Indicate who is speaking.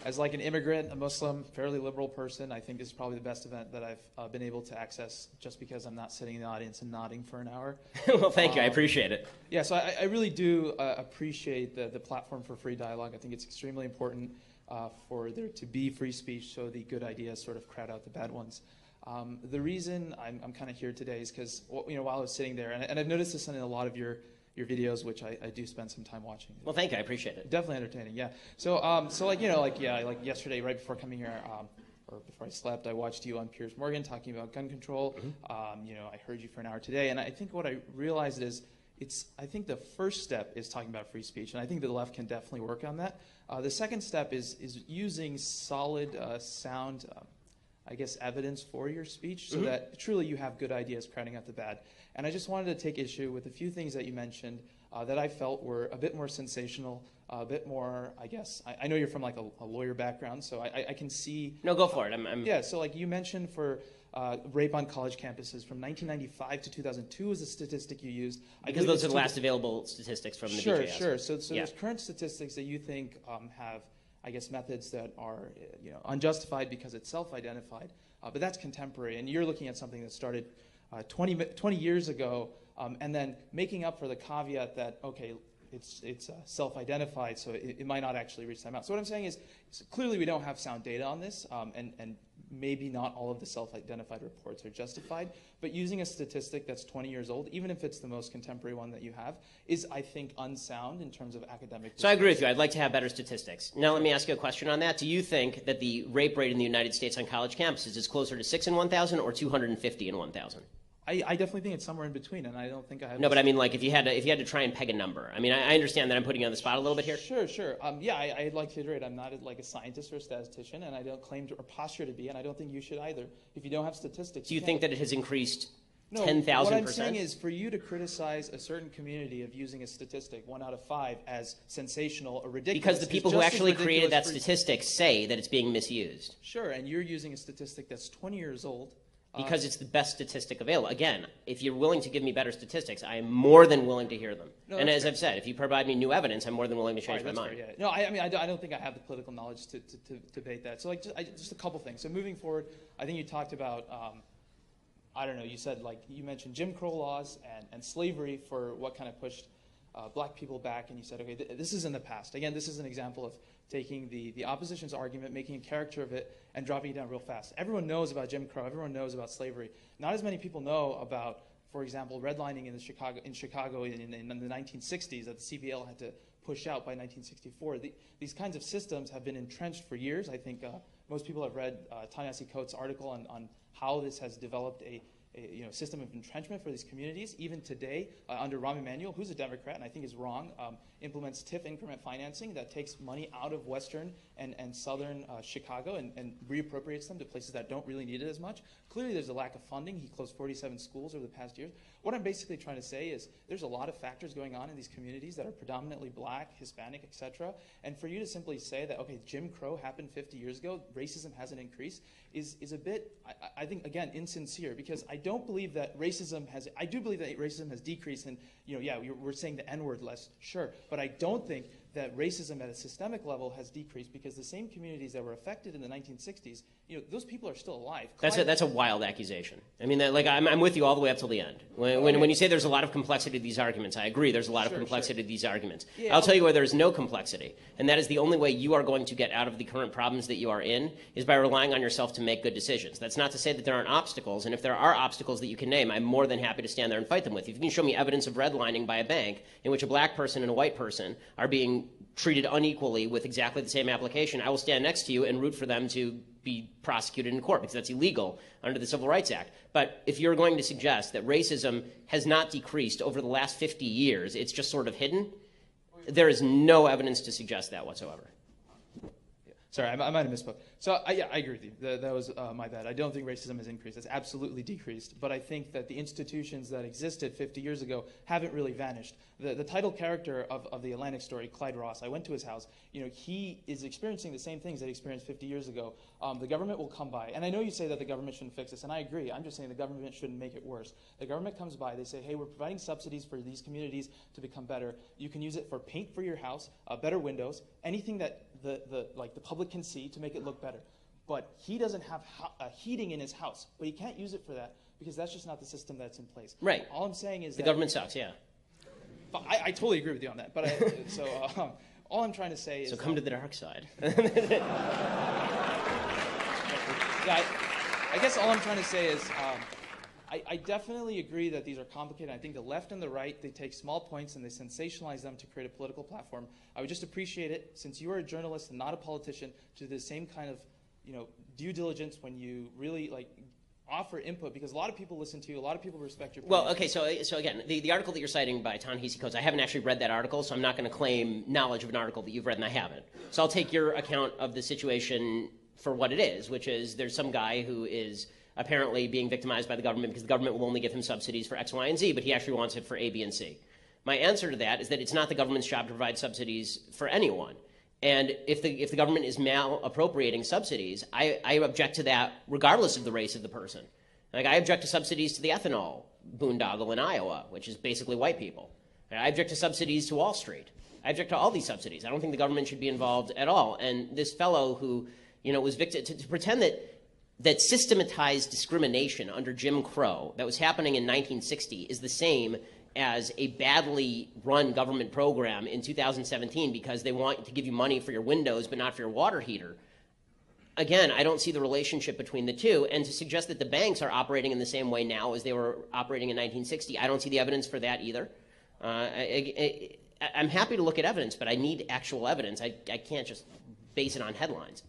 Speaker 1: As like an immigrant, a Muslim, fairly liberal person, I think this is probably the best event that I've been able to access, just because I'm not sitting in the audience and nodding for an hour.
Speaker 2: Well, thank you. I appreciate it.
Speaker 1: Yeah, so I really do appreciate the platform for free dialogue. I think it's extremely important for there to be free speech, so the good ideas sort of crowd out the bad ones. The reason I'm kind of here today is because while I was sitting there, and I've noticed this in a lot of your videos, which I do spend some time watching.
Speaker 2: Well, thank you. I appreciate it.
Speaker 1: Definitely entertaining, yeah. So, like yesterday, right before coming here, or before I slept, I watched you on Piers Morgan talking about gun control.
Speaker 2: Mm-hmm.
Speaker 1: I heard you for an hour today, and I think what I realized is I think the first step is talking about free speech, and I think the left can definitely work on that. The second step is using solid, sound, I guess, evidence for your speech, so that truly you have good ideas crowding out the bad. And I just wanted to take issue with a few things that you mentioned that I felt were a bit more sensational, a bit more, I guess, I know you're from like a lawyer background, so I can see.
Speaker 2: No, go for it.
Speaker 1: Yeah, so like you mentioned for rape on college campuses from 1995 to 2002 is a statistic you used.
Speaker 2: Because those are the last available statistics from the BJS.
Speaker 1: Sure. So there's current statistics that you think have, I guess, methods that are unjustified because it's self-identified, but that's contemporary. And you're looking at something that started 20 years ago, and then making up for the caveat that, okay, it's self-identified, so it might not actually reach that amount. So what I'm saying is clearly we don't have sound data on this, and maybe not all of the self-identified reports are justified, but using a statistic that's 20 years old, even if it's the most contemporary one that you have, is, I think, unsound in terms of academic.
Speaker 2: So I agree with you. I'd like to have better statistics. Now let me ask you a question on that. Do you think that the rape rate in the United States on college campuses is closer to 6 in 1,000 or 250 in 1,000?
Speaker 1: I definitely think it's somewhere in between, and I don't think I have.
Speaker 2: No, but I mean, like, if you had to try and peg a number. I mean, I understand that I'm putting you on the spot a little bit here.
Speaker 1: Sure. I'd like to iterate. I'm not like a scientist or a statistician, and I don't claim to or posture to be, and I don't think you should either. If you don't have statistics,
Speaker 2: do you think that it has increased
Speaker 1: 10,000%? What I'm saying
Speaker 2: is,
Speaker 1: for you to criticize a certain community of using a statistic 1 out of 5 as sensational or ridiculous,
Speaker 2: because the people who actually created that statistic say that it's being misused.
Speaker 1: Sure, and you're using a statistic that's 20 years old.
Speaker 2: Because it's the best statistic available. Again, if you're willing to give me better statistics, I am more than willing to hear them. No, and as I've said, if you provide me new evidence, I'm more than willing to change my mind.
Speaker 1: Fair, yeah. No, I mean, I don't think I have the political knowledge to debate that. So, like, just a couple things. So, moving forward, I think you talked about, I don't know, you said, like, you mentioned Jim Crow laws and slavery for what kind of pushed black people back, and you said, okay, this is in the past. Again, this is an example of taking the opposition's argument, making a caricature of it, and dropping it down real fast. Everyone knows about Jim Crow. Everyone knows about slavery. Not as many people know about, for example, redlining in Chicago in the 1960s that the CBL had to push out by 1964. These kinds of systems have been entrenched for years. I think most people have read Ta-Nehisi Coates' article on how this has developed a system of entrenchment for these communities. Even today, under Rahm Emanuel, who's a Democrat and I think is wrong, implements TIF increment financing that takes money out of western and southern Chicago and reappropriates them to places that don't really need it as much. Clearly, there's a lack of funding. He closed 47 schools over the past years. What I'm basically trying to say is there's a lot of factors going on in these communities that are predominantly black, Hispanic, etc. And for you to simply say that, okay, Jim Crow happened 50 years ago, racism hasn't increased, is a bit, I think, again, insincere, because I don't believe that racism has, I do believe that racism has decreased, and, we're saying the N-word less, sure, but I don't think that racism at a systemic level has decreased, because the same communities that were affected in the 1960s, those people are still alive.
Speaker 2: That's a wild accusation. I mean, I'm with you all the way up till the end. When you say there's a lot of complexity to these arguments, I agree. There's a lot of complexity to these arguments. Yeah, I'll tell you where there's no complexity, and that is the only way you are going to get out of the current problems that you are in is by relying on yourself to make good decisions. That's not to say that there aren't obstacles, and if there are obstacles that you can name, I'm more than happy to stand there and fight them with you. If you can show me evidence of redlining by a bank in which a black person and a white person are being treated unequally with exactly the same application, I will stand next to you and root for them to be prosecuted in court, because that's illegal under the Civil Rights Act. But if you're going to suggest that racism has not decreased over the last 50 years, it's just sort of hidden, there is no evidence to suggest that whatsoever.
Speaker 1: Sorry, I might have misspoke. So, I agree with you. That was my bad. I don't think racism has increased. It's absolutely decreased. But I think that the institutions that existed 50 years ago haven't really vanished. The title character of the Atlantic story, Clyde Ross, I went to his house. He is experiencing the same things that he experienced 50 years ago. The government will come by. And I know you say that the government shouldn't fix this, and I agree. I'm just saying the government shouldn't make it worse. The government comes by. They say, hey, we're providing subsidies for these communities to become better. You can use it for paint for your house, better windows, anything that the public can see to make it look better. But he doesn't have heating in his house, but he can't use it for that because that's just not the system that's in place.
Speaker 2: Right.
Speaker 1: All I'm saying is
Speaker 2: the government sucks. Yeah.
Speaker 1: But I totally agree with you on that. But all I'm trying to say is
Speaker 2: so come to the dark side.
Speaker 1: Yeah, I guess all I'm trying to say is I definitely agree that these are complicated. I think the left and the right, they take small points and they sensationalize them to create a political platform. I would just appreciate it, since you are a journalist and not a politician, to do the same kind of due diligence when you really offer input, because a lot of people listen to you, a lot of people respect your opinion.
Speaker 2: Well, okay, so again, the article that you're citing by Ta-Nehisi Coates, I haven't actually read that article, so I'm not going to claim knowledge of an article that you've read and I haven't. So I'll take your account of the situation for what it is, which is there's some guy who is apparently being victimized by the government because the government will only give him subsidies for X, Y, and Z, but he actually wants it for A, B, and C. My answer to that is that it's not the government's job to provide subsidies for anyone. And if the government is mal-appropriating subsidies, I object to that regardless of the race of the person. Like, I object to subsidies to the ethanol boondoggle in Iowa, which is basically white people. I object to subsidies to Wall Street. I object to all these subsidies. I don't think the government should be involved at all. And this fellow who was victim to pretend that systematized discrimination under Jim Crow that was happening in 1960 is the same as a badly run government program in 2017 because they want to give you money for your windows but not for your water heater. Again, I don't see the relationship between the two. And to suggest that the banks are operating in the same way now as they were operating in 1960, I don't see the evidence for that either. I'm happy to look at evidence, but I need actual evidence. I can't just base it on headlines.